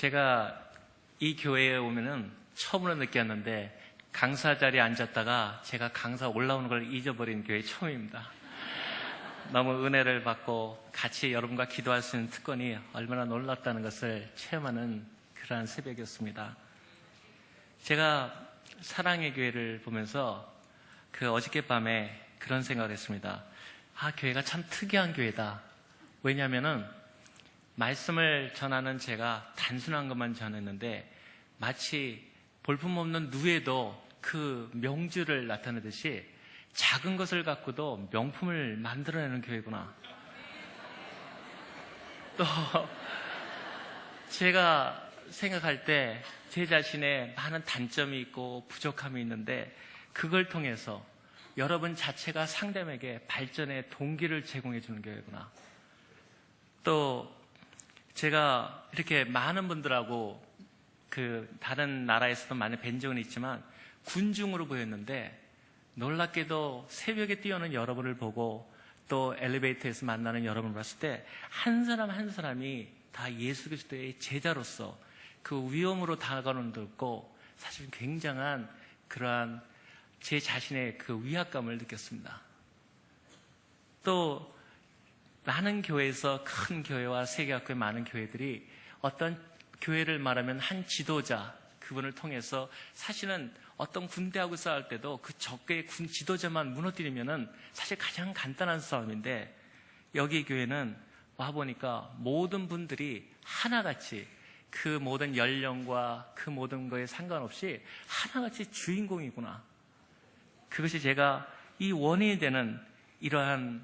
제가 이 교회에 오면은 처음으로 느꼈는데 강사 자리에 앉았다가 제가 강사 올라오는 걸 잊어버린 교회 처음입니다. 너무 은혜를 받고 같이 여러분과 기도할 수 있는 특권이 얼마나 놀랍다는 것을 체험하는 그러한 새벽이었습니다. 제가 사랑의 교회를 보면서 어저께 밤에 그런 생각을 했습니다. 교회가 참 특이한 교회다. 왜냐하면은 말씀을 전하는 제가 단순한 것만 전했는데 마치 볼품없는 누에도 그 명주를 나타내듯이 작은 것을 갖고도 명품을 만들어내는 교회구나. 또 제가 생각할 때 제 자신의 많은 단점이 있고 부족함이 있는데 그걸 통해서 여러분 자체가 상대에게 발전의 동기를 제공해 주는 교회구나. 또 제가 이렇게 많은 분들하고 다른 나라에서도 많이 뵌 적은 있지만 군중으로 보였는데 놀랍게도 새벽에 뛰어오는 여러분을 보고 또 엘리베이터에서 만나는 여러분을 봤을 때 한 사람 한 사람이 다 예수 그리스도의 제자로서 그 위험으로 다가가는 데 없고 사실 굉장한 그러한 제 자신의 그 위압감을 느꼈습니다. 또 많은 교회에서 큰 교회와 세계학교의 많은 교회들이 어떤 교회를 말하면 한 지도자 그분을 통해서 사실은 어떤 군대하고 싸울 때도 그 적의 군 지도자만 무너뜨리면은 사실 가장 간단한 싸움인데 여기 교회는 와보니까 모든 분들이 하나같이 그 모든 연령과 그 모든 거에 상관없이 하나같이 주인공이구나. 그것이 제가 이 원인이 되는 이러한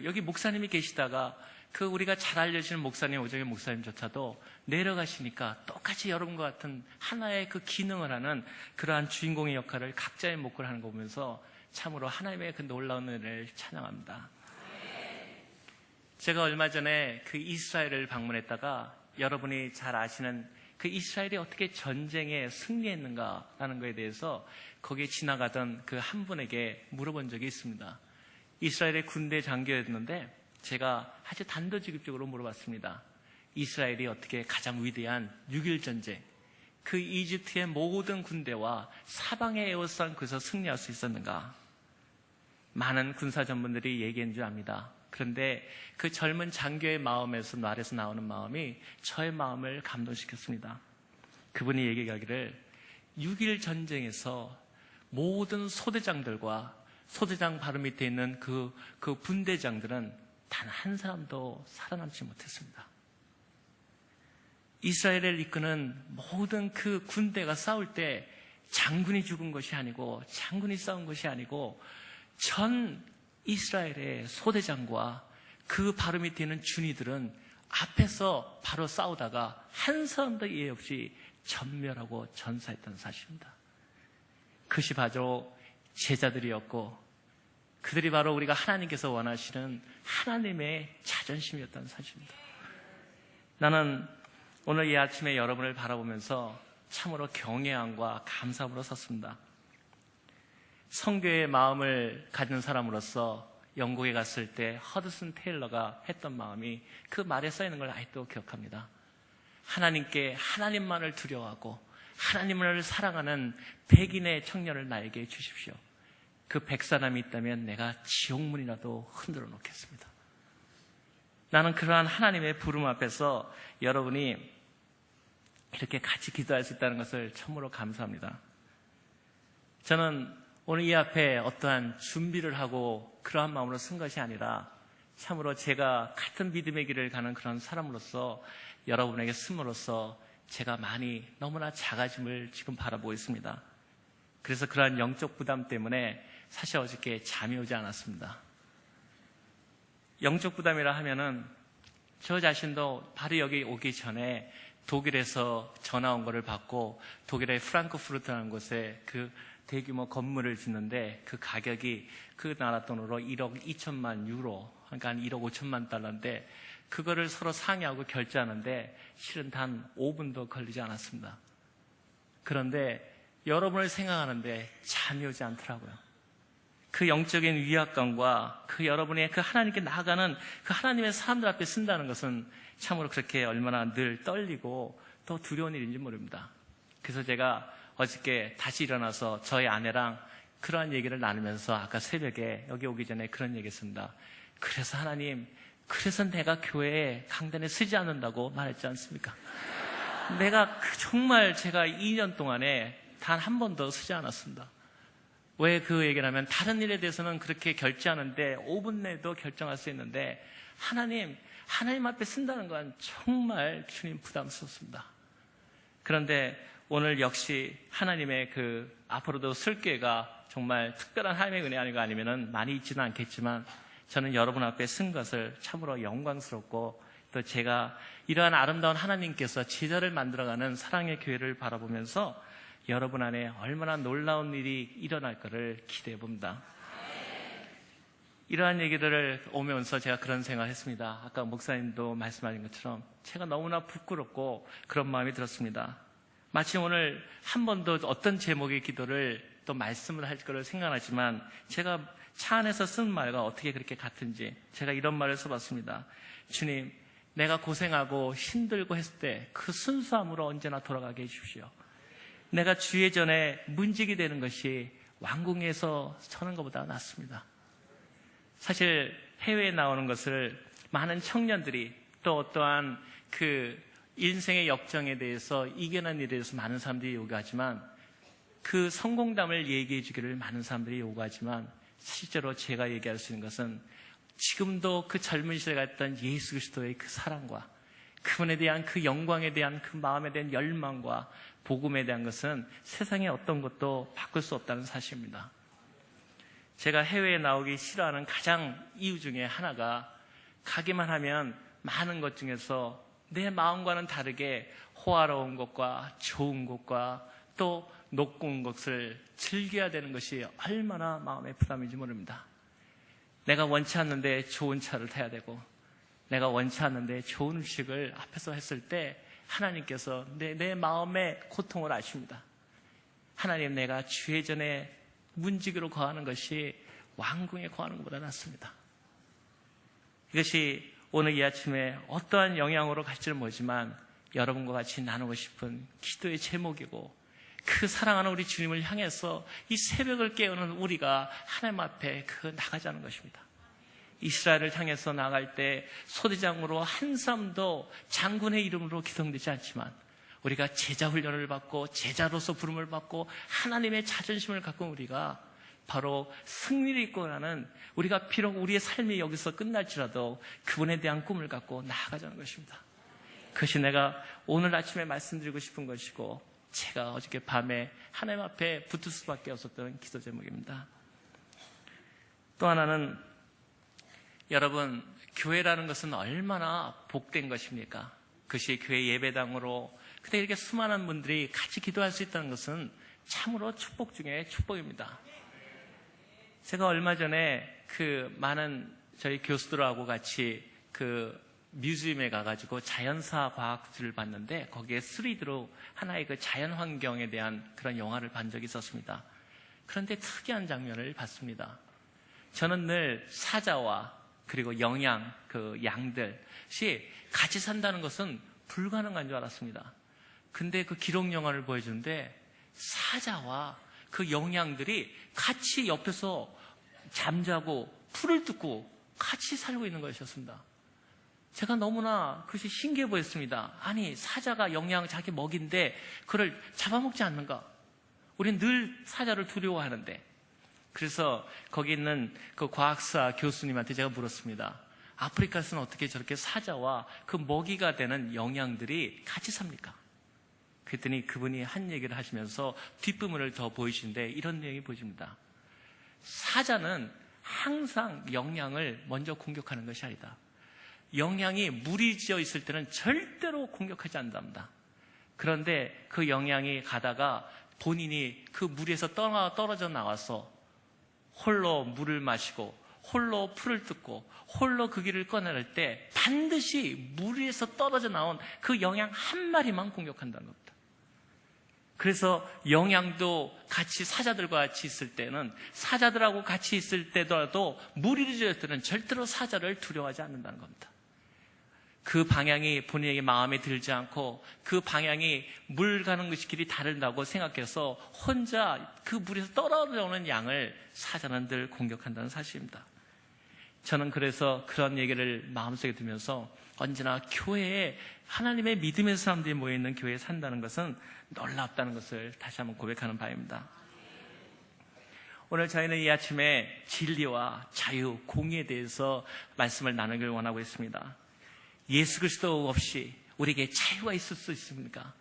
여기 목사님이 계시다가 우리가 잘 알려지는 목사님, 오정현 목사님조차도 내려가시니까 똑같이 여러분과 같은 하나의 그 기능을 하는 그러한 주인공의 역할을 각자의 몫을 하는 거 보면서 참으로 하나님의 그 놀라운 은혜를 찬양합니다. 제가 얼마 전에 이스라엘을 방문했다가 여러분이 잘 아시는 이스라엘이 어떻게 전쟁에 승리했는가라는 것에 대해서 거기에 지나가던 한 분에게 물어본 적이 있습니다. 이스라엘의 군대 장교였는데 제가 아주 단도직입적으로 물어봤습니다. 이스라엘이 어떻게 가장 위대한 6.1 전쟁, 이집트의 모든 군대와 사방에 에워싼 그래서 승리할 수 있었는가? 많은 군사 전문들이 얘기한 줄 압니다. 그런데 그 젊은 장교의 마음에서 말에서 나오는 마음이 저의 마음을 감동시켰습니다. 그분이 얘기하기를 6.1 전쟁에서 모든 소대장들과 소대장 바로 밑에 있는 그 분대장들은 단 한 사람도 살아남지 못했습니다. 이스라엘을 이끄는 모든 그 군대가 싸울 때 장군이 죽은 것이 아니고 장군이 싸운 것이 아니고 전 이스라엘의 소대장과 그 바로 밑에 있는 준이들은 앞에서 바로 싸우다가 한 사람도 예외 없이 전멸하고 전사했던 사실입니다. 그것이 바로 제자들이었고 그들이 바로 우리가 하나님께서 원하시는 하나님의 자존심이었다는 사실입니다. 나는 오늘 이 아침에 여러분을 바라보면서 참으로 경외함과 감사함으로 섰습니다. 성교의 마음을 가진 사람으로서 영국에 갔을 때 허드슨 테일러가 했던 마음이 그 말에 써있는 걸 아직도 기억합니다. 하나님께 하나님만을 두려워하고 하나님을 사랑하는 백인의 청년을 나에게 주십시오. 그 100사람이 있다면 내가 지옥문이라도 흔들어 놓겠습니다. 나는 그러한 하나님의 부름 앞에서 여러분이 이렇게 같이 기도할 수 있다는 것을 참으로 감사합니다. 저는 오늘 이 앞에 어떠한 준비를 하고 그러한 마음으로 쓴 것이 아니라 참으로 제가 같은 믿음의 길을 가는 그런 사람으로서 여러분에게 씀으로써 제가 많이 너무나 작아짐을 지금 바라보고 있습니다. 그래서 그러한 영적 부담 때문에 사실 어저께 잠이 오지 않았습니다. 영적 부담이라 하면은 저 자신도 바로 여기 오기 전에 독일에서 전화 온 거를 받고 독일의 프랑크푸르트라는 곳에 대규모 건물을 짓는데 그 가격이 그 나라 돈으로 1억 2천만 유로, 그러니까 한 1억 5천만 달러인데 그거를 서로 상의하고 결제하는데 실은 단 5분도 걸리지 않았습니다. 그런데 여러분을 생각하는데 잠이 오지 않더라고요. 그 영적인 위압감과 여러분의 하나님께 나아가는 하나님의 사람들 앞에 쓴다는 것은 참으로 그렇게 얼마나 늘 떨리고 또 두려운 일인지 모릅니다. 그래서 제가 어저께 다시 일어나서 저희 아내랑 그러한 얘기를 나누면서 아까 새벽에 여기 오기 전에 그런 얘기 했습니다. 그래서 하나님, 그래서 내가 교회에 강단에 서지 않는다고 말했지 않습니까? 내가 정말 제가 2년 동안에 단 한 번도 서지 않았습니다. 왜 그 얘기를 하면 다른 일에 대해서는 그렇게 결제하는데 5분 내도 결정할 수 있는데 하나님 앞에 쓴다는 건 정말 주님 부담스럽습니다. 그런데 오늘 역시 하나님의 앞으로도 설교가 정말 특별한 하나님의 은혜 아니면 많이 있지는 않겠지만 저는 여러분 앞에 쓴 것을 참으로 영광스럽고 또 제가 이러한 아름다운 하나님께서 제자를 만들어가는 사랑의 교회를 바라보면서 여러분 안에 얼마나 놀라운 일이 일어날 것을 기대해 봅니다. 이러한 얘기들을 오면서 제가 그런 생각을 했습니다. 아까 목사님도 말씀하신 것처럼 제가 너무나 부끄럽고 그런 마음이 들었습니다. 마치 오늘 한 번도 어떤 제목의 기도를 또 말씀을 할 거를 생각하지만 제가 차 안에서 쓴 말과 어떻게 그렇게 같은지 제가 이런 말을 써봤습니다. 주님, 내가 고생하고 힘들고 했을 때 그 순수함으로 언제나 돌아가게 해주십시오. 내가 주의 전에 문지기 되는 것이 왕궁에서 서는 것보다 낫습니다. 사실 해외에 나오는 것을 많은 청년들이 또 어떠한 인생의 역정에 대해서 이겨낸 일에 대해서 많은 사람들이 요구하지만 그 성공담을 얘기해 주기를 많은 사람들이 요구하지만 실제로 제가 얘기할 수 있는 것은 지금도 그 젊은 시대에 갔던 예수 그리스도의 그 사랑과 그분에 대한 그 영광에 대한 그 마음에 대한 열망과 복음에 대한 것은 세상의 어떤 것도 바꿀 수 없다는 사실입니다. 제가 해외에 나오기 싫어하는 가장 이유 중에 하나가 가기만 하면 많은 것 중에서 내 마음과는 다르게 호화로운 것과 좋은 것과 또 높은 것을 즐겨야 되는 것이 얼마나 마음의 부담인지 모릅니다. 내가 원치 않는데 좋은 차를 타야 되고 내가 원치 않는데 좋은 음식을 앞에서 했을 때 하나님께서 내 마음의 고통을 아십니다. 하나님, 내가 주의 전에 문지기로 거하는 것이 왕궁에 거하는 것보다 낫습니다. 이것이 오늘 이 아침에 어떠한 영향으로 갈지는 모르지만 여러분과 같이 나누고 싶은 기도의 제목이고 그 사랑하는 우리 주님을 향해서 이 새벽을 깨우는 우리가 하나님 앞에 나가자는 것입니다. 이스라엘을 향해서 나갈 때 소대장으로 한 사람도 장군의 이름으로 기성되지 않지만 우리가 제자 훈련을 받고 제자로서 부름을 받고 하나님의 자존심을 갖고 우리가 바로 승리를 이끌어가는 우리가 비록 우리의 삶이 여기서 끝날지라도 그분에 대한 꿈을 갖고 나아가자는 것입니다. 그것이 내가 오늘 아침에 말씀드리고 싶은 것이고 제가 어저께 밤에 하나님 앞에 붙을 수밖에 없었던 기도 제목입니다. 또 하나는 여러분, 교회라는 것은 얼마나 복된 것입니까? 그것이 교회 예배당으로 근데 이렇게 수많은 분들이 같이 기도할 수 있다는 것은 참으로 축복 중에 축복입니다. 제가 얼마 전에 많은 저희 교수들하고 같이 뮤지엄에 가가지고 자연사 과학들을 봤는데 거기에 3D로 하나의 자연 환경에 대한 그런 영화를 본 적이 있었습니다. 그런데 특이한 장면을 봤습니다. 저는 늘 사자와 그리고 양들이 같이 산다는 것은 불가능한 줄 알았습니다. 근데 기록 영화를 보여주는데 사자와 영양들이 같이 옆에서 잠자고 풀을 뜯고 같이 살고 있는 것이었습니다. 제가 너무나 그것이 신기해 보였습니다. 아니, 사자가 영양 자기 먹인데 그걸 잡아먹지 않는가? 우리는 늘 사자를 두려워하는데. 그래서 거기 있는 과학사 교수님한테 제가 물었습니다. 아프리카에서는 어떻게 저렇게 사자와 먹이가 되는 영양들이 같이 삽니까? 그랬더니 그분이 한 얘기를 하시면서 뒷부분을 더 보이시는데 이런 내용이 보여집니다. 사자는 항상 영양을 먼저 공격하는 것이 아니다. 영양이 물이 지어 있을 때는 절대로 공격하지 않는답니다. 그런데 그 영양이 가다가 본인이 그 물에서 떨어져 나와서 홀로 물을 마시고 홀로 풀을 뜯고 홀로 그 길을 꺼내릴 때 반드시 물 위에서 떨어져 나온 그 영양 한 마리만 공격한다는 겁니다. 그래서 영양도 같이 사자들과 같이 있을 때는 사자들하고 같이 있을 때더라도 물이 지을 때는 절대로 사자를 두려워하지 않는다는 겁니다. 그 방향이 본인에게 마음에 들지 않고 그 방향이 물 가는 것이 길이 다른다고 생각해서 혼자 그 물에서 떨어져오는 양을 사자는 늘 공격한다는 사실입니다. 저는 그래서 그런 얘기를 마음속에 두면서 언제나 교회에 하나님의 믿음의 사람들이 모여있는 교회에 산다는 것은 놀랍다는 것을 다시 한번 고백하는 바입니다. 오늘 저희는 이 아침에 진리와 자유, 공의에 대해서 말씀을 나누길 원하고 있습니다. 예수 그리스도 없이 우리에게 자유가 있을 수 있습니까?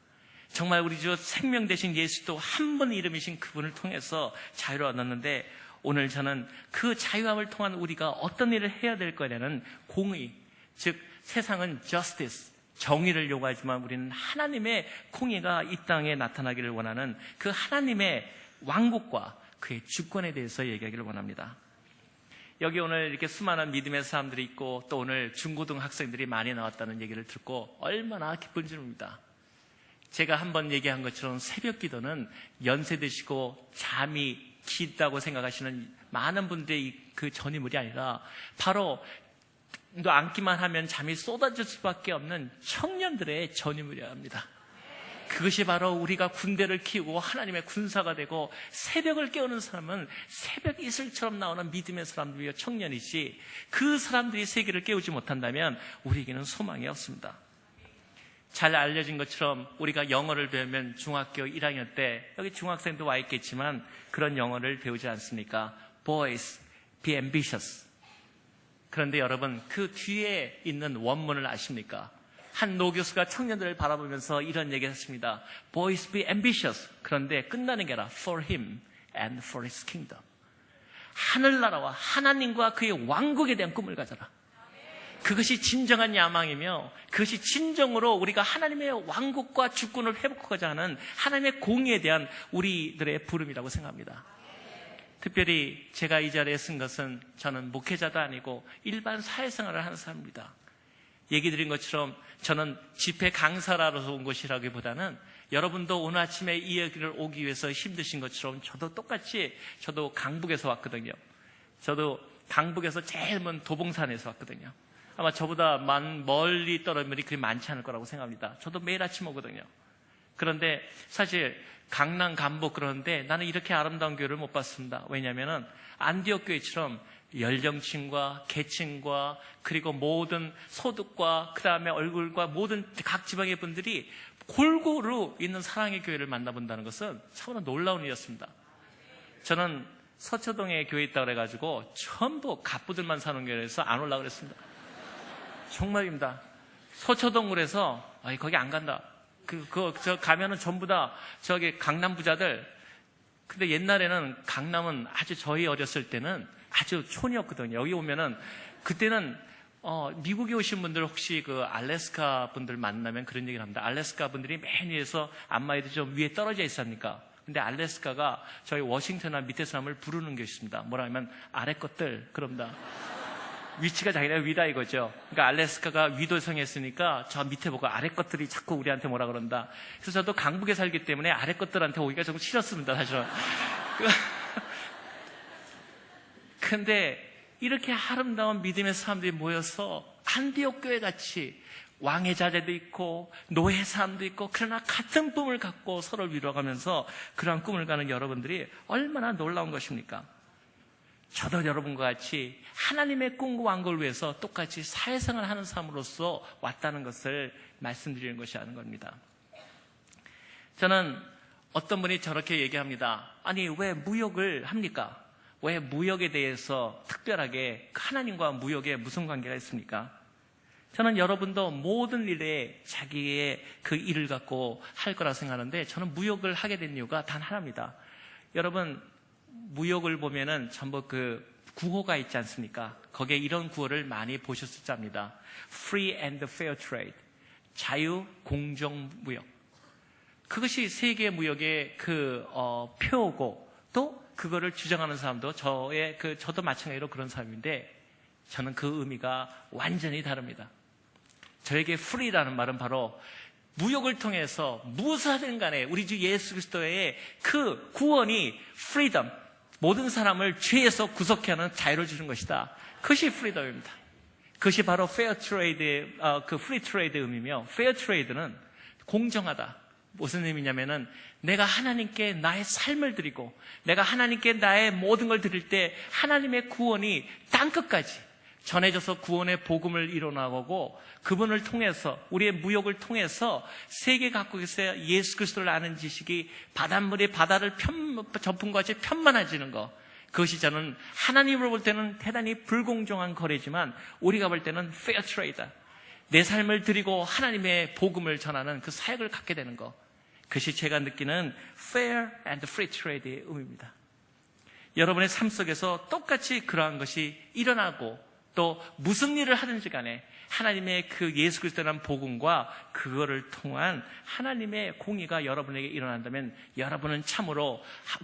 정말 우리 주 생명 되신 예수도 한 분 이름이신 그분을 통해서 자유를 얻었는데 오늘 저는 그 자유함을 통한 우리가 어떤 일을 해야 될 거냐는 공의, 즉 세상은 justice, 정의를 요구하지만 우리는 하나님의 공의가 이 땅에 나타나기를 원하는 그 하나님의 왕국과 그의 주권에 대해서 얘기하기를 원합니다. 여기 오늘 이렇게 수많은 믿음의 사람들이 있고 또 오늘 중고등학생들이 많이 나왔다는 얘기를 듣고 얼마나 기쁜지 모릅니다. 제가 한번 얘기한 것처럼 새벽 기도는 연세 드시고 잠이 깊다고 생각하시는 많은 분들의 그 전유물이 아니라 바로 앉기만 하면 잠이 쏟아질 수밖에 없는 청년들의 전유물이어야 합니다. 그것이 바로 우리가 군대를 키우고 하나님의 군사가 되고 새벽을 깨우는 사람은 새벽 이슬처럼 나오는 믿음의 사람들이요 청년이지 그 사람들이 세계를 깨우지 못한다면 우리에게는 소망이 없습니다. 잘 알려진 것처럼 우리가 영어를 배우면 중학교 1학년 때 여기 중학생도 와 있겠지만 그런 영어를 배우지 않습니까? Boys, be ambitious. 그런데 여러분 그 뒤에 있는 원문을 아십니까? 한 노교수가 청년들을 바라보면서 이런 얘기를 했습니다. Boys be ambitious. 그런데 끝나는 게 아니라 for him and for his kingdom. 하늘나라와 하나님과 그의 왕국에 대한 꿈을 가져라. 그것이 진정한 야망이며 그것이 진정으로 우리가 하나님의 왕국과 주권을 회복하고자 하는 하나님의 공의에 대한 우리들의 부름이라고 생각합니다. 특별히 제가 이 자리에 쓴 것은 저는 목회자도 아니고 일반 사회생활을 하는 사람입니다. 얘기 드린 것처럼 저는 집회 강사라서 온 것이라기보다는 여러분도 오늘 아침에 이 여기를 오기 위해서 힘드신 것처럼 저도 강북에서 왔거든요. 저도 강북에서 제일 먼 도봉산에서 왔거든요. 아마 저보다 멀리 떨어진 분이 그리 많지 않을 거라고 생각합니다. 저도 매일 아침 오거든요. 그런데 사실 강남, 간북 그러는데 나는 이렇게 아름다운 교회를 못 봤습니다. 왜냐하면 안디옥 교회처럼 연령층과 계층과 그리고 모든 소득과 그 다음에 얼굴과 모든 각 지방의 분들이 골고루 있는 사랑의 교회를 만나본다는 것은 참으로 놀라운 일이었습니다. 저는 서초동에 교회 있다고 그래가지고 전부 갑부들만 사는 교회에서 안 올라가고 그랬습니다. 정말입니다. 서초동으로 해서 거기 안 간다. 저 가면은 전부 다 저기 강남 부자들. 근데 옛날에는 강남은 아주 저희 어렸을 때는 아주 촌이었거든요. 여기 오면은 그때는 미국에 오신 분들 혹시 그 알래스카 분들 만나면 그런 얘기를 합니다. 알래스카 분들이 맨 위에서 안마에도 좀 위에 떨어져 있습니까? 근데 알래스카가 저희 워싱턴이나 밑에 사람을 부르는 게 있습니다. 뭐라 하면 아래 것들 그럽니다. 위치가 자기네 위다 이거죠. 그러니까 알래스카가 위도성에 있으니까 저 밑에 보고 아래 것들이 자꾸 우리한테 뭐라 그런다. 그래서 저도 강북에 살기 때문에 아래 것들한테 오기가 좀 싫었습니다, 사실은. 근데 이렇게 아름다운 믿음의 사람들이 모여서 안디옥 교회 같이 왕의 자제도 있고 노예 사람도 있고 그러나 같은 꿈을 갖고 서로를 위로하면서 그러한 꿈을 가는 여러분들이 얼마나 놀라운 것입니까? 저도 여러분과 같이 하나님의 꿈과 왕국을 위해서 똑같이 사회생활을 하는 사람으로서 왔다는 것을 말씀드리는 것이 아닌 겁니다. 저는 어떤 분이 저렇게 얘기합니다. 아니 왜 무역을 합니까? 왜 무역에 대해서 특별하게 하나님과 무역에 무슨 관계가 있습니까? 저는 여러분도 모든 일에 자기의 그 일을 갖고 할 거라 생각하는데 저는 무역을 하게 된 이유가 단 하나입니다. 여러분 무역을 보면은 전부 그 구호가 있지 않습니까? 거기에 이런 구호를 많이 보셨을 겁니다. Free and fair trade. 자유, 공정 무역. 그것이 세계 무역의 그 표고 또 그거를 주장하는 사람도 저도 마찬가지로 그런 사람인데 저는 그 의미가 완전히 다릅니다. 저에게 free라는 말은 바로 무역을 통해서 무엇이든 간에 우리 주 예수 그리스도의 그 구원이 freedom, 모든 사람을 죄에서 구속해 하는 자유를 주는 것이다. 그것이 freedom입니다. 그것이 바로 페어 트레이드의 그 프리 트레이드의 의미며, 페어 트레이드는 공정하다. 무슨 의미냐면은 내가 하나님께 나의 삶을 드리고 내가 하나님께 나의 모든 걸 드릴 때 하나님의 구원이 땅끝까지 전해져서 구원의 복음을 이뤄나가고 그분을 통해서 우리의 무역을 통해서 세계 각국에서 예수 그리스도를 아는 지식이 바닷물이 바다를 접은 것이 편만해지는 것, 그것이 저는 하나님으로 볼 때는 대단히 불공정한 거래지만 우리가 볼 때는 페어 트레이드, 내 삶을 드리고 하나님의 복음을 전하는 그 사역을 갖게 되는 것, 그것이 제가 느끼는 fair and free trade의 의미입니다. 여러분의 삶 속에서 똑같이 그러한 것이 일어나고 또 무슨 일을 하든지 간에 하나님의 그 예수 그리스도라는 복음과 그거를 통한 하나님의 공의가 여러분에게 일어난다면 여러분은 참으로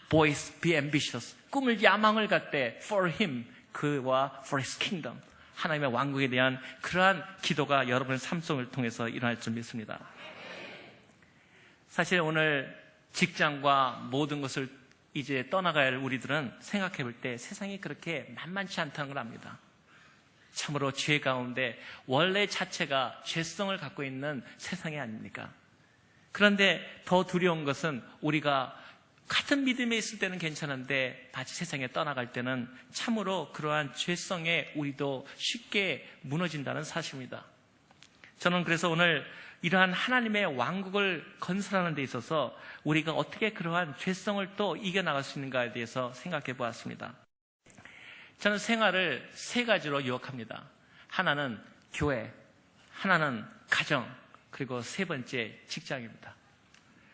boys be ambitious, 꿈을 야망을 갖되 for him, 그와 for his kingdom, 하나님의 왕국에 대한 그러한 기도가 여러분의 삶 속을 통해서 일어날 줄 믿습니다. 사실 오늘 직장과 모든 것을 이제 떠나가야 할 우리들은 생각해 볼 때 세상이 그렇게 만만치 않다는 걸 압니다. 참으로 죄 가운데 원래 자체가 죄성을 갖고 있는 세상이 아닙니까? 그런데 더 두려운 것은 우리가 같은 믿음에 있을 때는 괜찮은데 마치 세상에 떠나갈 때는 참으로 그러한 죄성에 우리도 쉽게 무너진다는 사실입니다. 저는 그래서 오늘 이러한 하나님의 왕국을 건설하는 데 있어서 우리가 어떻게 그러한 죄성을 또 이겨나갈 수 있는가에 대해서 생각해 보았습니다. 저는 생활을 세 가지로 요약합니다. 하나는 교회, 하나는 가정, 그리고 세 번째 직장입니다.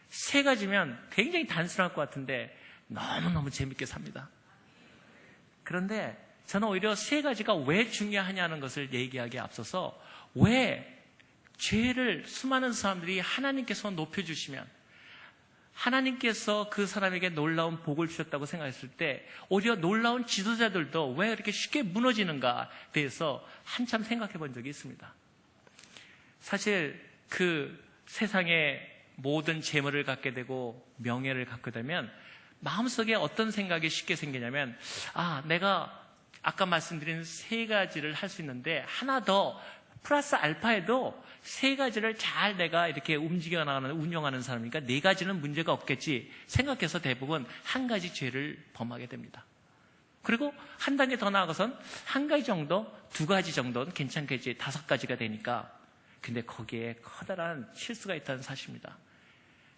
세 가지면 굉장히 단순할 것 같은데 너무너무 재밌게 삽니다. 그런데 저는 오히려 세 가지가 왜 중요하냐는 것을 얘기하기에 앞서서 왜 죄를 수많은 사람들이 하나님께서 높여주시면 하나님께서 그 사람에게 놀라운 복을 주셨다고 생각했을 때 오히려 놀라운 지도자들도 왜 이렇게 쉽게 무너지는가에 대해서 한참 생각해 본 적이 있습니다. 사실 그 세상에 모든 재물을 갖게 되고 명예를 갖게 되면 마음속에 어떤 생각이 쉽게 생기냐면 내가 아까 말씀드린 세 가지를 할 수 있는데 하나 더 플러스 알파에도 세 가지를 잘 내가 이렇게 움직여 나가는, 운영하는 사람이니까 네 가지는 문제가 없겠지 생각해서 대부분 한 가지 죄를 범하게 됩니다. 그리고 한 단계 더 나아가선 한 가지 정도, 두 가지 정도는 괜찮겠지, 다섯 가지가 되니까. 근데 거기에 커다란 실수가 있다는 사실입니다.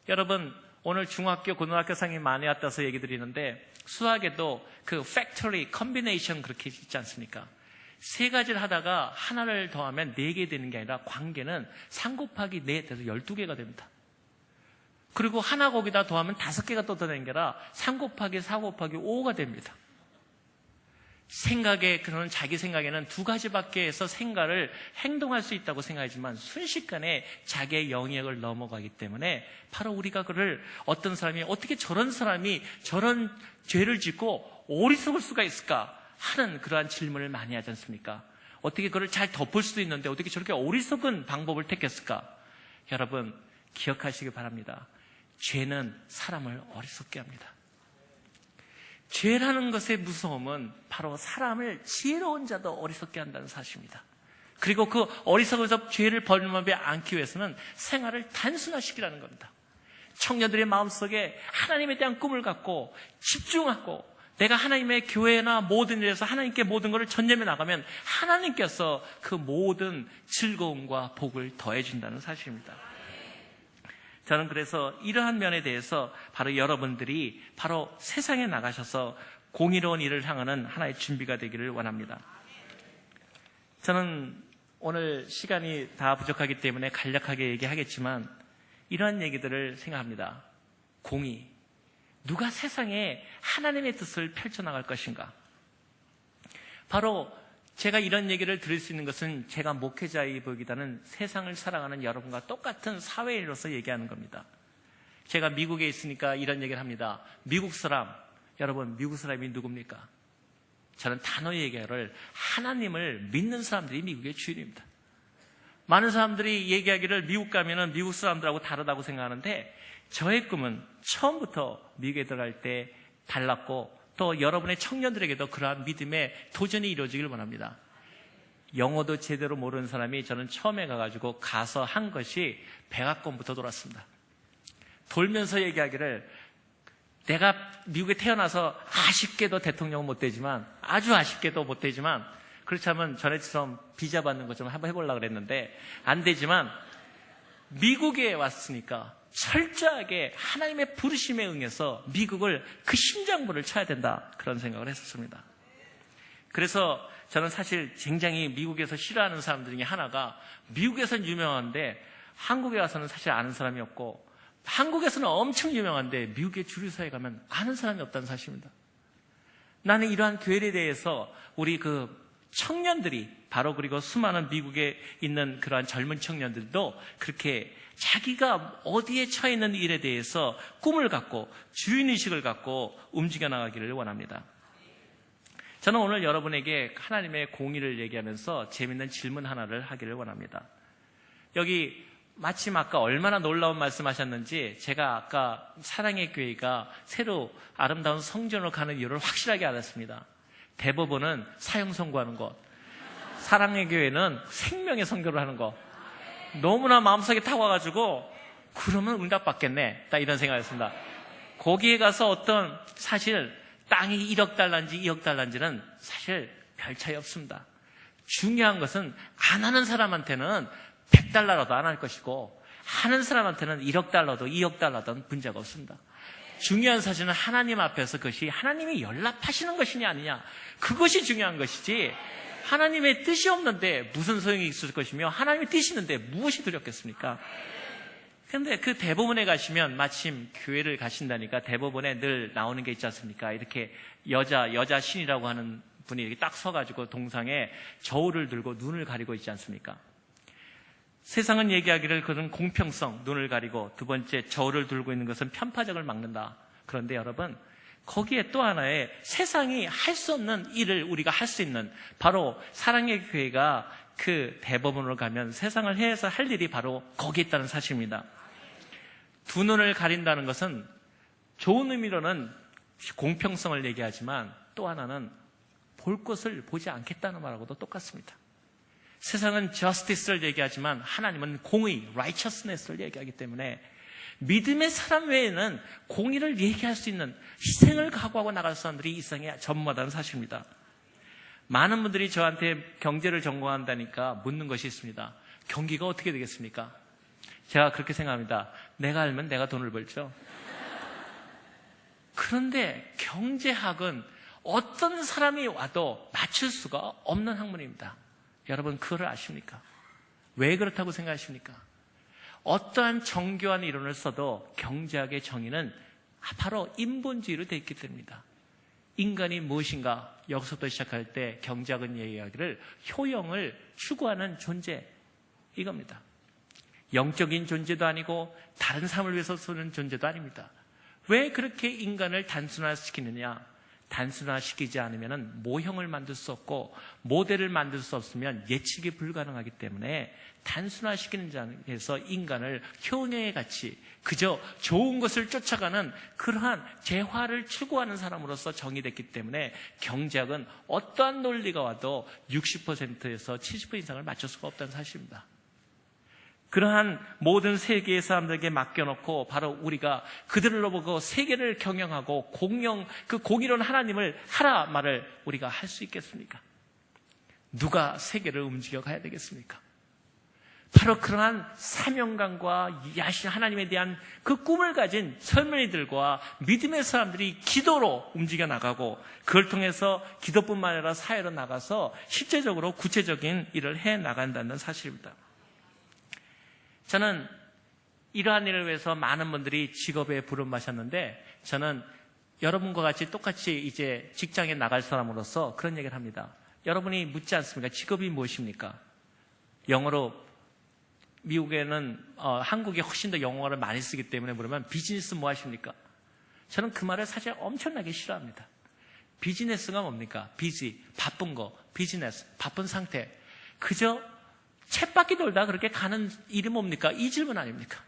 여러분, 오늘 중학교, 고등학교 상이 많이 왔다서 얘기 드리는데 수학에도 그 factory, combination 그렇게 있지 않습니까? 세 가지를 하다가 하나를 더하면 4개 되는 게 아니라 관계는 3 곱하기 4 돼서 12개가 됩니다. 그리고 하나 거기다 더하면 5개가 또 되는 게 아니라 3 곱하기 4 곱하기 5가 됩니다. 생각에, 그는 자기 생각에는 두 가지밖에 해서 생각을 행동할 수 있다고 생각하지만 순식간에 자기의 영역을 넘어가기 때문에 바로 우리가 그를 어떤 사람이 어떻게 저런 사람이 저런 죄를 짓고 어리석을 수가 있을까 하는 그러한 질문을 많이 하지 않습니까? 어떻게 그걸 잘 덮을 수도 있는데 어떻게 저렇게 어리석은 방법을 택했을까? 여러분 기억하시기 바랍니다. 죄는 사람을 어리석게 합니다. 죄라는 것의 무서움은 바로 사람을 지혜로운 자도 어리석게 한다는 사실입니다. 그리고 그 어리석어서 죄를 범하지 않기 위해서는 생활을 단순화시키라는 겁니다. 청년들의 마음속에 하나님에 대한 꿈을 갖고 집중하고 내가 하나님의 교회나 모든 일에서 하나님께 모든 것을 전념해 나가면 하나님께서 그 모든 즐거움과 복을 더해준다는 사실입니다. 저는 그래서 이러한 면에 대해서 바로 여러분들이 바로 세상에 나가셔서 공의로운 일을 향하는 하나의 준비가 되기를 원합니다. 저는 오늘 시간이 다 부족하기 때문에 간략하게 얘기하겠지만 이러한 얘기들을 생각합니다. 공의. 누가 세상에 하나님의 뜻을 펼쳐나갈 것인가? 바로 제가 이런 얘기를 들을 수 있는 것은 제가 목회자이기보다는 세상을 살아가는 여러분과 똑같은 사회인으로서 얘기하는 겁니다. 제가 미국에 있으니까 이런 얘기를 합니다. 미국 사람, 여러분 미국 사람이 누굽니까? 저는 단호 얘기를 하나님을 믿는 사람들이 미국의 주인입니다. 많은 사람들이 얘기하기를 미국 가면은 미국 사람들하고 다르다고 생각하는데 저의 꿈은 처음부터 미국에 들어갈 때 달랐고 또 여러분의 청년들에게도 그러한 믿음의 도전이 이루어지길 원합니다. 영어도 제대로 모르는 사람이 저는 처음에 가서 한 것이 백악관부터 돌았습니다. 돌면서 얘기하기를 내가 미국에 태어나서 아쉽게도 대통령은 못 되지만 아주 아쉽게도 못 되지만 그렇다면 전에처럼 비자 받는 것 좀 한번 해보려고 그랬는데 안 되지만 미국에 왔으니까 철저하게 하나님의 부르심에 응해서 미국을 그 심장부를 쳐야 된다 그런 생각을 했었습니다. 그래서 저는 사실 굉장히 미국에서 싫어하는 사람들 중에 하나가 미국에서는 유명한데 한국에 와서는 사실 아는 사람이 없고 한국에서는 엄청 유명한데 미국의 주류사에 가면 아는 사람이 없다는 사실입니다. 나는 이러한 교회에 대해서 우리 청년들이 바로 그리고 수많은 미국에 있는 그러한 젊은 청년들도 그렇게 자기가 어디에 처해 있는 일에 대해서 꿈을 갖고 주인의식을 갖고 움직여 나가기를 원합니다. 저는 오늘 여러분에게 하나님의 공의를 얘기하면서 재밌는 질문 하나를 하기를 원합니다. 여기 마침 아까 얼마나 놀라운 말씀하셨는지 제가 아까 사랑의 교회가 새로 아름다운 성전으로 가는 이유를 확실하게 알았습니다. 대법원은 사형 선고하는 것, 사랑의 교회는 생명의 선교를 하는 것. 너무나 마음속에 탁 와가지고 그러면 응답 받겠네 딱 이런 생각이었습니다. 거기에 가서 어떤 사실 땅이 1억 달러인지 2억 달러인지는 사실 별 차이 없습니다. 중요한 것은 안 하는 사람한테는 100달러라도 안 할 것이고 하는 사람한테는 1억 달러도 2억 달러도 문제가 없습니다. 중요한 사실은 하나님 앞에서 그것이 하나님이 연락하시는 것이냐 아니냐, 그것이 중요한 것이지 하나님의 뜻이 없는데 무슨 소용이 있을 것이며 하나님의 뜻이 있는데 무엇이 두렵겠습니까? 그런데 그 대법원에 가시면 마침 교회를 가신다니까 대법원에 늘 나오는 게 있지 않습니까? 이렇게 여자 신이라고 하는 분이 이렇게 딱 서가지고 동상에 저울을 들고 눈을 가리고 있지 않습니까? 세상은 얘기하기를 그런 공평성, 눈을 가리고 두 번째 저울을 들고 있는 것은 편파적을 막는다. 그런데 여러분 거기에 또 하나의 세상이 할 수 없는 일을 우리가 할 수 있는 바로 사랑의 교회가 그 대법원으로 가면 세상을 해서 할 일이 바로 거기에 있다는 사실입니다. 두 눈을 가린다는 것은 좋은 의미로는 공평성을 얘기하지만 또 하나는 볼 것을 보지 않겠다는 말하고도 똑같습니다. 세상은 justice를 얘기하지만 하나님은 공의, righteousness를 얘기하기 때문에 믿음의 사람 외에는 공의를 얘기할 수 있는 희생을 각오하고 나갈 사람들이 이 세상에 전무하다는 사실입니다. 많은 분들이 저한테 경제를 전공한다니까 묻는 것이 있습니다. 경기가 어떻게 되겠습니까? 제가 그렇게 생각합니다. 내가 알면 내가 돈을 벌죠. 그런데 경제학은 어떤 사람이 와도 맞출 수가 없는 학문입니다. 여러분 그걸 아십니까? 왜 그렇다고 생각하십니까? 어떠한 정교한 이론을 써도 경제학의 정의는 바로 인본주의로 되어 있기 때문입니다. 인간이 무엇인가 여기서부터 시작할 때 경제학은 얘기하기를 효용을 추구하는 존재 이겁니다. 영적인 존재도 아니고 다른 삶을 위해서 쓰는 존재도 아닙니다. 왜 그렇게 인간을 단순화시키느냐? 단순화시키지 않으면 모형을 만들 수 없고 모델을 만들 수 없으면 예측이 불가능하기 때문에 단순화시키는 자에서 인간을 효능의 가치, 그저 좋은 것을 쫓아가는 그러한 재화를 추구하는 사람으로서 정의됐기 때문에 경제학은 어떠한 논리가 와도 60%에서 70% 이상을 맞출 수가 없다는 사실입니다. 그러한 모든 세계의 사람들에게 맡겨놓고 바로 우리가 그들을 보고 세계를 경영하고 그 공의로운 하나님을 하라 말을 우리가 할 수 있겠습니까? 누가 세계를 움직여 가야 되겠습니까? 바로 그러한 사명감과 야신 하나님에 대한 그 꿈을 가진 젊은이들과 믿음의 사람들이 기도로 움직여 나가고 그걸 통해서 기도뿐만 아니라 사회로 나가서 실제적으로 구체적인 일을 해 나간다는 사실입니다. 저는 이러한 일을 위해서 많은 분들이 직업에 불을 마셨는데 저는 여러분과 같이 똑같이 이제 직장에 나갈 사람으로서 그런 얘기를 합니다. 여러분이 묻지 않습니까? 직업이 무엇입니까? 영어로 미국에는 한국이 훨씬 더 영어를 많이 쓰기 때문에 물으면 비즈니스 뭐 하십니까? 저는 그 말을 사실 엄청나게 싫어합니다. 비즈니스가 뭡니까? 비지, 바쁜 거, 비즈니스, 바쁜 상태. 그저 쳇바퀴 돌다 그렇게 가는 일이 뭡니까? 이 질문 아닙니까?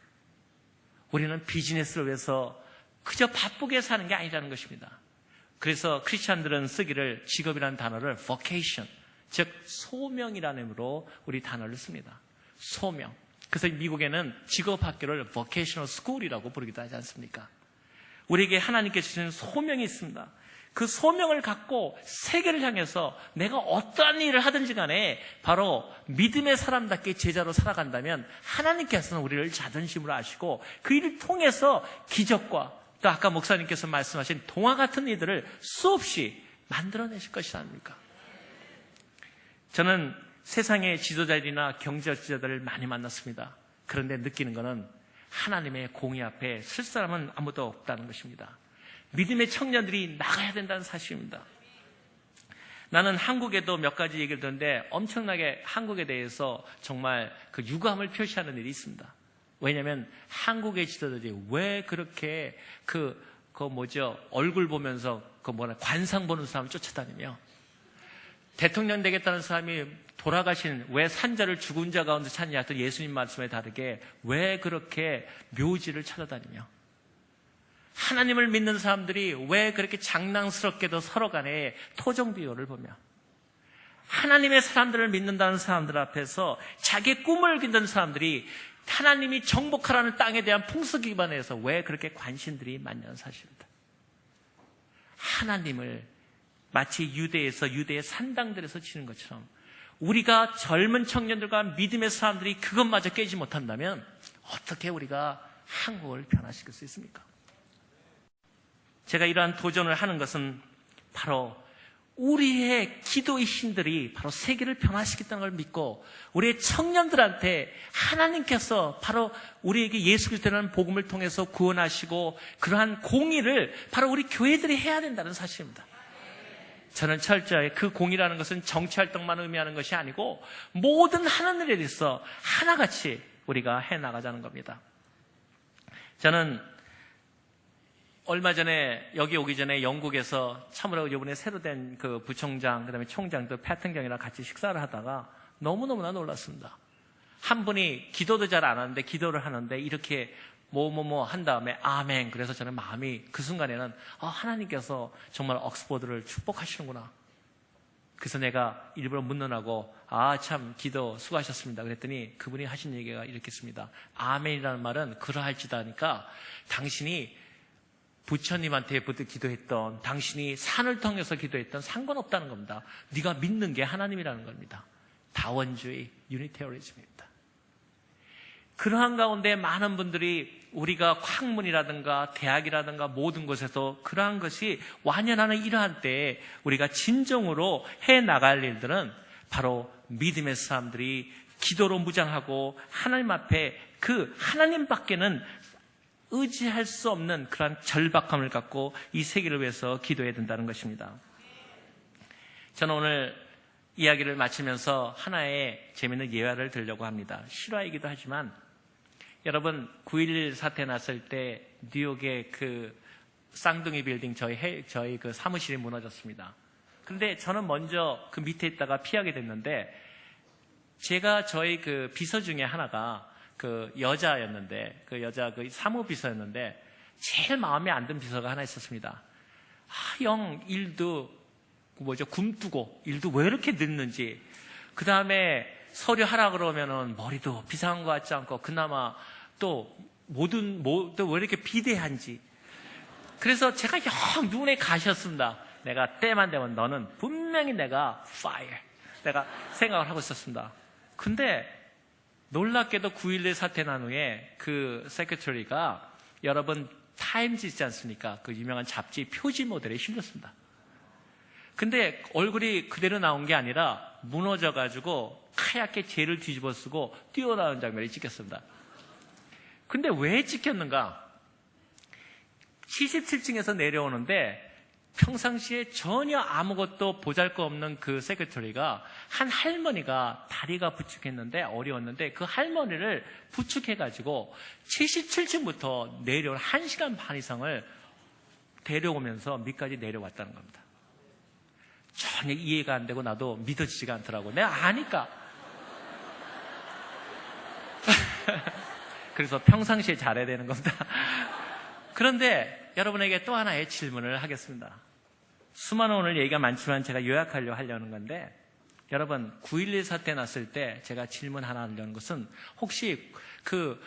우리는 비즈니스를 위해서 그저 바쁘게 사는 게 아니라는 것입니다. 그래서 크리스찬들은 쓰기를 직업이라는 단어를 vocation, 즉 소명이라는 의미로 우리 단어를 씁니다. 소명. 그래서 미국에는 직업학교를 vocational school이라고 부르기도 하지 않습니까? 우리에게 하나님께 주시는 소명이 있습니다. 그 소명을 갖고 세계를 향해서 내가 어떠한 일을 하든지 간에 바로 믿음의 사람답게 제자로 살아간다면 하나님께서는 우리를 자존심으로 아시고 그 일을 통해서 기적과 또 아까 목사님께서 말씀하신 동화 같은 일들을 수없이 만들어내실 것이 아닙니까? 저는 세상의 지도자들이나 경제 지도자들을 많이 만났습니다. 그런데 느끼는 것은 하나님의 공의 앞에 쓸 사람은 아무도 없다는 것입니다. 믿음의 청년들이 나가야 된다는 사실입니다. 나는 한국에도 몇 가지 얘기를 듣는데 엄청나게 한국에 대해서 정말 그 유감을 표시하는 일이 있습니다. 왜냐하면 한국의 지도자들이 왜 그렇게 얼굴 보면서 관상 보는 사람을 쫓아다니며 대통령 되겠다는 사람이 돌아가신 왜 산자를 죽은 자 가운데 찾냐 했던 예수님 말씀에 다르게 왜 그렇게 묘지를 찾아다니며 하나님을 믿는 사람들이 왜 그렇게 장난스럽게도 서로 간에 토종 비교를 보며 하나님의 사람들을 믿는다는 사람들 앞에서 자기의 꿈을 믿는 사람들이 하나님이 정복하라는 땅에 대한 풍수 기반에서 왜 그렇게 관심들이 많냐는 사실입니다. 하나님을 마치 유대에서 유대의 산당들에서 치는 것처럼 우리가 젊은 청년들과 믿음의 사람들이 그것마저 깨지 못한다면 어떻게 우리가 한국을 변화시킬 수 있습니까? 제가 이러한 도전을 하는 것은 바로 우리의 기도의 신들이 바로 세계를 변화시키겠다는 걸 믿고 우리의 청년들한테 하나님께서 바로 우리에게 예수 그리스도라는 복음을 통해서 구원하시고 그러한 공의를 바로 우리 교회들이 해야 된다는 사실입니다. 저는 철저히 그 공의라는 것은 정치활동만 의미하는 것이 아니고 모든 하나님에 대해서 하나같이 우리가 해나가자는 겁니다. 저는 얼마 전에 여기 오기 전에 영국에서 참으로 이번에 새로 된 그 부총장 그다음에 총장도 패튼경이랑 같이 식사를 하다가 너무너무나 놀랐습니다. 한 분이 기도도 잘 안 하는데 기도를 하는데 이렇게 뭐뭐뭐 한 다음에 아멘. 그래서 저는 마음이 그 순간에는 하나님께서 정말 옥스퍼드를 축복하시는구나. 그래서 내가 일부러 묻는하고 참 기도 수고하셨습니다. 그랬더니 그분이 하신 얘기가 이렇게 있습니다. 아멘이라는 말은 그러할지다 하니까 당신이 부처님한테 기도했던 당신이 산을 통해서 기도했던 상관없다는 겁니다. 네가 믿는 게 하나님이라는 겁니다. 다원주의, 유니테어리즘입니다. 그러한 가운데 많은 분들이 우리가 학문이라든가 대학이라든가 모든 곳에서 그러한 것이 완연하는 이러한 때에 우리가 진정으로 해나갈 일들은 바로 믿음의 사람들이 기도로 무장하고 하나님 앞에 그 하나님밖에는 의지할 수 없는 그러한 절박함을 갖고 이 세계를 위해서 기도해야 된다는 것입니다. 저는 오늘 이야기를 마치면서 하나의 재미있는 예화를 들려고 합니다. 실화이기도 하지만 여러분 9.11 사태 났을 때 뉴욕의 그 쌍둥이 빌딩 저희 그 사무실이 무너졌습니다. 그런데 저는 먼저 그 밑에 있다가 피하게 됐는데 제가 저희 그 비서 중에 하나가 그 여자였는데 그 여자 그 사무비서였는데 제일 마음에 안 든 비서가 하나 있었습니다. 영 일도 굼뜨고 일도 왜 이렇게 늦는지 그 다음에 서류 하라 그러면은 머리도 비상한 것 같지 않고 그나마 또 또 왜 이렇게 비대한지 그래서 제가 영 눈에 가셨습니다. 내가 때만 되면 너는 분명히 내가 내가 생각을 하고 있었습니다. 근데 놀랍게도 9.11 사태 난 후에 그 세크레터리가 여러분 타임즈 있지 않습니까? 그 유명한 잡지 표지 모델에 실렸습니다. 근데 얼굴이 그대로 나온 게 아니라 무너져가지고 하얗게 죄를 뒤집어 쓰고 뛰어나오는 장면이 찍혔습니다. 근데 왜 찍혔는가? 77층에서 내려오는데 평상시에 전혀 아무것도 보잘것없는 그 세크레터리가 한 할머니가 다리가 부축했는데 어려웠는데 그 할머니를 부축해가지고 77층부터 내려온 1시간 반 이상을 데려오면서 밑까지 내려왔다는 겁니다. 전혀 이해가 안 되고 나도 믿어지지가 않더라고. 내가 아니까. 그래서 평상시에 잘해야 되는 겁니다. 그런데 여러분에게 또 하나의 질문을 하겠습니다. 수많은 오늘 얘기가 많지만 제가 요약하려고 하려는 건데 여러분, 9.11 사태 났을 때 제가 질문 하나 하려는 것은 혹시 그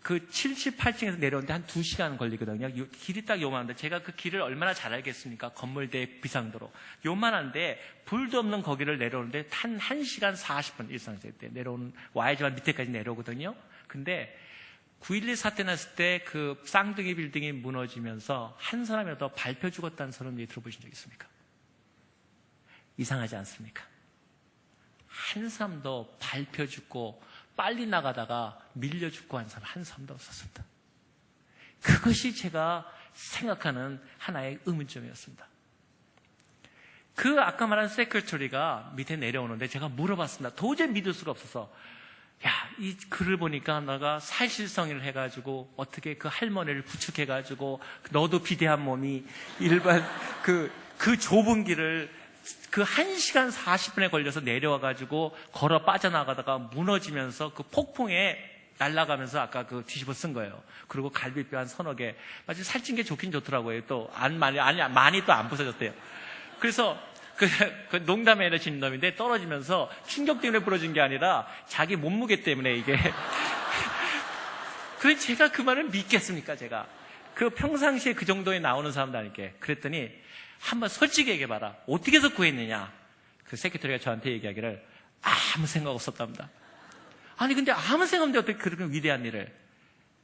78층에서 내려오는데 한 2시간 걸리거든요. 길이 딱 요만한데 제가 그 길을 얼마나 잘 알겠습니까? 건물대 비상도로. 요만한데 불도 없는 거기를 내려오는데 한 1시간 40분 일상생 때 내려오는 와야지만 밑에까지 내려오거든요. 근데 9.11 사태 났을 때 그 쌍둥이 빌딩이 무너지면서 한 사람이라도 밟혀 죽었다는 소리 들어보신 적 있습니까? 이상하지 않습니까? 한 사람도 밟혀 죽고 빨리 나가다가 밀려 죽고 한 사람 한 사람도 없었습니다. 그것이 제가 생각하는 하나의 의문점이었습니다. 그 아까 말한 세크리터리가 밑에 내려오는데 제가 물어봤습니다. 도저히 믿을 수가 없어서 이 글을 보니까 너가 사실성을 해가지고 어떻게 그 할머니를 부축해가지고 너도 비대한 몸이 일반 그 좁은 길을 그 1시간 40분에 걸려서 내려와가지고 걸어 빠져나가다가 무너지면서 그 폭풍에 날아가면서 아까 그 뒤집어 쓴 거예요. 그리고 갈비뼈 한 서너 개. 마치 살찐 게 좋긴 좋더라고요. 또 많이 또 안 부서졌대요. 그래서 그 농담에 내친 놈인데 떨어지면서 충격 때문에 부러진 게 아니라 자기 몸무게 때문에 이게. 그래서 제가 그 말을 믿겠습니까, 제가? 그 평상시에 그 정도에 나오는 사람도 아니게. 그랬더니 한번 솔직히 얘기해봐라. 어떻게 해서 구했느냐? 그 세크리터리가 저한테 얘기하기를 아무 생각 없었답니다. 아니 근데 아무 생각 없는데 어떻게 그렇게 위대한 일을?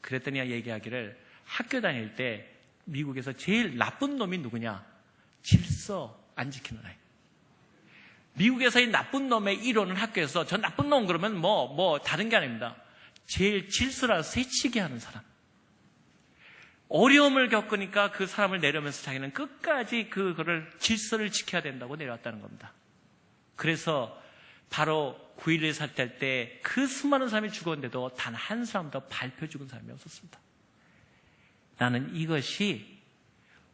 그랬더니 얘기하기를 학교 다닐 때 미국에서 제일 나쁜 놈이 누구냐? 질서 안 지키는 아이. 미국에서의 나쁜 놈의 이론은 학교에서 저 나쁜 놈 그러면 뭐 다른 게 아닙니다. 제일 질서를 새치게 하는 사람. 어려움을 겪으니까 그 사람을 내려오면서 자기는 끝까지 그거를 질서를 지켜야 된다고 내려왔다는 겁니다. 그래서 바로 9.11 사태 때 그 수많은 사람이 죽었는데도 단 한 사람도 밟혀 죽은 사람이 없었습니다. 나는 이것이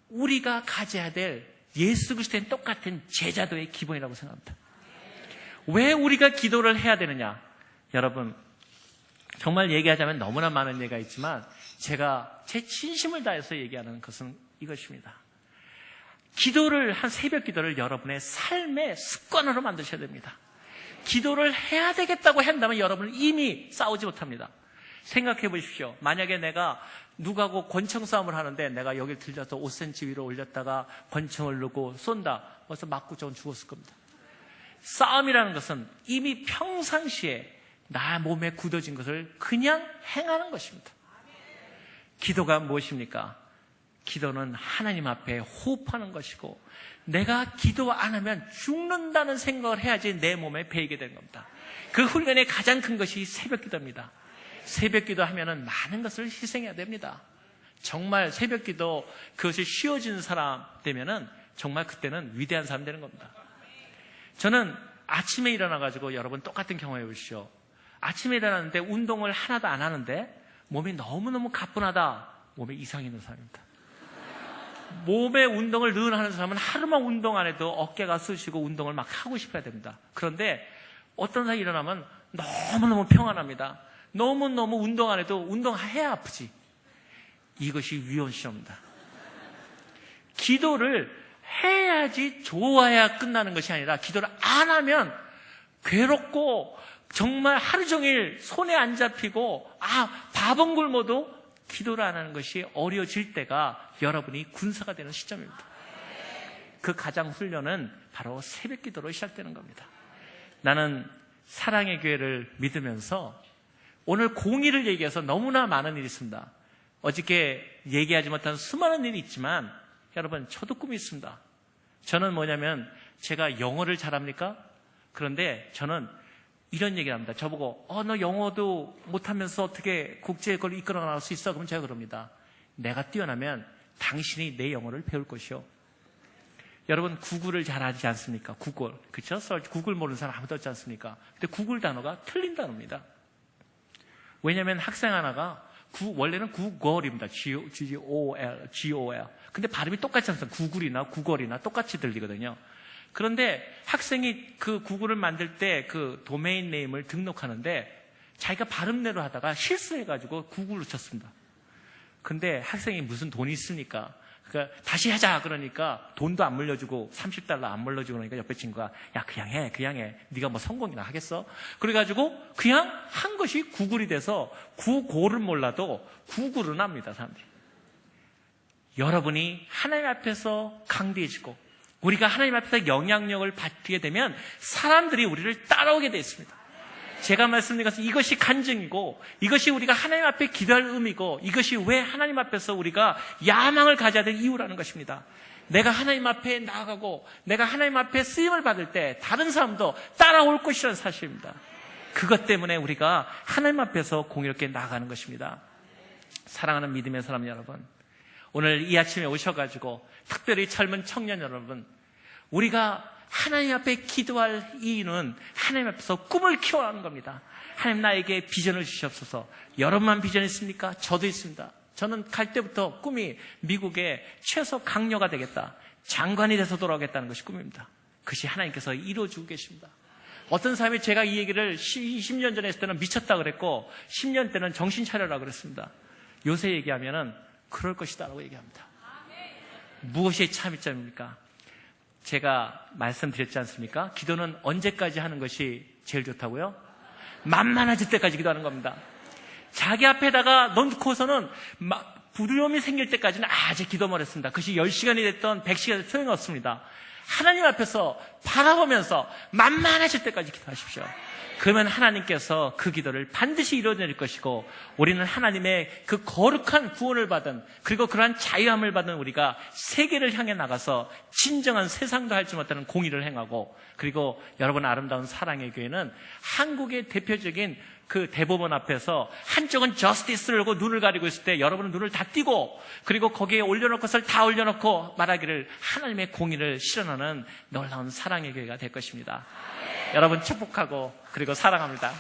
우리가 가져야 될 예수 그리스도의 똑같은 제자도의 기본이라고 생각합니다. 왜 우리가 기도를 해야 되느냐? 여러분, 정말 얘기하자면 너무나 많은 얘기가 있지만 제가 제 진심을 다해서 얘기하는 것은 이것입니다. 기도를, 한 새벽 기도를 여러분의 삶의 습관으로 만드셔야 됩니다. 기도를 해야 되겠다고 한다면 여러분은 이미 싸우지 못합니다. 생각해 보십시오. 만약에 내가 누구하고 권총 싸움을 하는데 내가 여기를 들려서 5cm 위로 올렸다가 권총을 넣고 쏜다. 벌써 맞고 저건 죽었을 겁니다. 싸움이라는 것은 이미 평상시에 나 몸에 굳어진 것을 그냥 행하는 것입니다. 기도가 무엇입니까? 기도는 하나님 앞에 호흡하는 것이고 내가 기도 안 하면 죽는다는 생각을 해야지 내 몸에 배이게 되는 겁니다. 그 훈련의 가장 큰 것이 새벽 기도입니다. 새벽 기도 하면은 많은 것을 희생해야 됩니다. 정말 새벽 기도 그것이 쉬워지는 사람 되면은 정말 그때는 위대한 사람 되는 겁니다. 저는 아침에 일어나가지고 여러분 똑같은 경험해 보십시오. 아침에 일어났는데 운동을 하나도 안 하는데 몸이 너무너무 가뿐하다. 몸에 이상이 있는 사람입니다. 몸에 운동을 늘 하는 사람은 하루만 운동 안 해도 어깨가 쑤시고 운동을 막 하고 싶어야 됩니다. 그런데 어떤 사람이 일어나면 너무너무 평안합니다. 너무너무 운동 안 해도 운동해야 아프지. 이것이 위헌시험입니다. 기도를 해야지 좋아야 끝나는 것이 아니라 기도를 안 하면 괴롭고 정말 하루 종일 손에 안 잡히고 밥은 굶어도 기도를 안 하는 것이 어려워질 때가 여러분이 군사가 되는 시점입니다. 그 가장 훈련은 바로 새벽 기도로 시작되는 겁니다. 나는 사랑의 교회를 믿으면서 오늘 공의를 얘기해서 너무나 많은 일이 있습니다. 어저께 얘기하지 못한 수많은 일이 있지만 여러분 저도 꿈이 있습니다. 저는 뭐냐면 제가 영어를 잘합니까? 그런데 저는 이런 얘기를 합니다. 저보고 너 영어도 못하면서 어떻게 국제 걸 이끌어 나갈 수 있어? 그러면 제가 그럽니다. 내가 뛰어나면 당신이 내 영어를 배울 것이요. 여러분 구글을 잘 하지 않습니까? 구글, 그렇죠? 구글 모르는 사람 아무도 없지 않습니까? 근데 구글 단어가 틀린 단어입니다. 왜냐하면 학생 하나가 원래는 구걸입니다. G-O-L. 근데 발음이 똑같지 않습니까? 구글이나 구걸이나 똑같이 들리거든요. 그런데 학생이 그 구글을 만들 때 그 도메인 네임을 등록하는데 자기가 발음대로 하다가 실수해가지고 구글로 쳤습니다. 근데 학생이 무슨 돈이 있습니까? 그러니까 다시 하자 그러니까 돈도 안 물려주고 $30 안 물려주고 그러니까 옆에 친구가 야 그냥 해 네가 뭐 성공이나 하겠어? 그래가지고 그냥 한 것이 구글이 돼서 구골은 몰라도 구글은 합니다. 사람들이. 여러분이 하나님 앞에서 강대해지고 우리가 하나님 앞에서 영향력을 받게 되면 사람들이 우리를 따라오게 되어 있습니다. 제가 말씀드린 것은 이것이 간증이고 이것이 우리가 하나님 앞에 기도할 의미고 이것이 왜 하나님 앞에서 우리가 야망을 가져야 될 이유라는 것입니다. 내가 하나님 앞에 나아가고 내가 하나님 앞에 쓰임을 받을 때 다른 사람도 따라올 것이라는 사실입니다. 그것 때문에 우리가 하나님 앞에서 공의롭게 나아가는 것입니다. 사랑하는 믿음의 사람 여러분, 오늘 이 아침에 오셔가지고 특별히 젊은 청년 여러분, 우리가 하나님 앞에 기도할 이유는 하나님 앞에서 꿈을 키워가는 겁니다. 하나님 나에게 비전을 주시옵소서. 여러분만 비전 있습니까? 저도 있습니다. 저는 갈 때부터 꿈이 미국의 최소 강요가 되겠다, 장관이 돼서 돌아오겠다는 것이 꿈입니다. 그것이 하나님께서 이루어주고 계십니다. 어떤 사람이 제가 이 얘기를 20년 전에 했을 때는 미쳤다 그랬고 10년 때는 정신 차려라 그랬습니다. 요새 얘기하면은 그럴 것이다라고 얘기합니다. 무엇이 참이점입니까? 제가 말씀드렸지 않습니까? 기도는 언제까지 하는 것이 제일 좋다고요? 만만해질 때까지 기도하는 겁니다. 자기 앞에다가 놓고서는 부드러움이 생길 때까지는 제 기도만 했습니다. 그것이 10시간이 됐던 100시간이 됐든 소용이 없습니다. 하나님 앞에서 바라보면서 만만해질 때까지 기도하십시오. 그러면 하나님께서 그 기도를 반드시 이루어낼 것이고 우리는 하나님의 그 거룩한 구원을 받은 그리고 그러한 자유함을 받은 우리가 세계를 향해 나가서 진정한 세상도 할지 못하는 공의를 행하고 그리고 여러분 아름다운 사랑의 교회는 한국의 대표적인 그 대법원 앞에서 한쪽은 저스티스를 하고 눈을 가리고 있을 때 여러분은 눈을 다 띄고 그리고 거기에 올려놓을 것을 다 올려놓고 말하기를 하나님의 공의를 실현하는 놀라운 사랑의 교회가 될 것입니다. 여러분 축복하고 그리고 사랑합니다.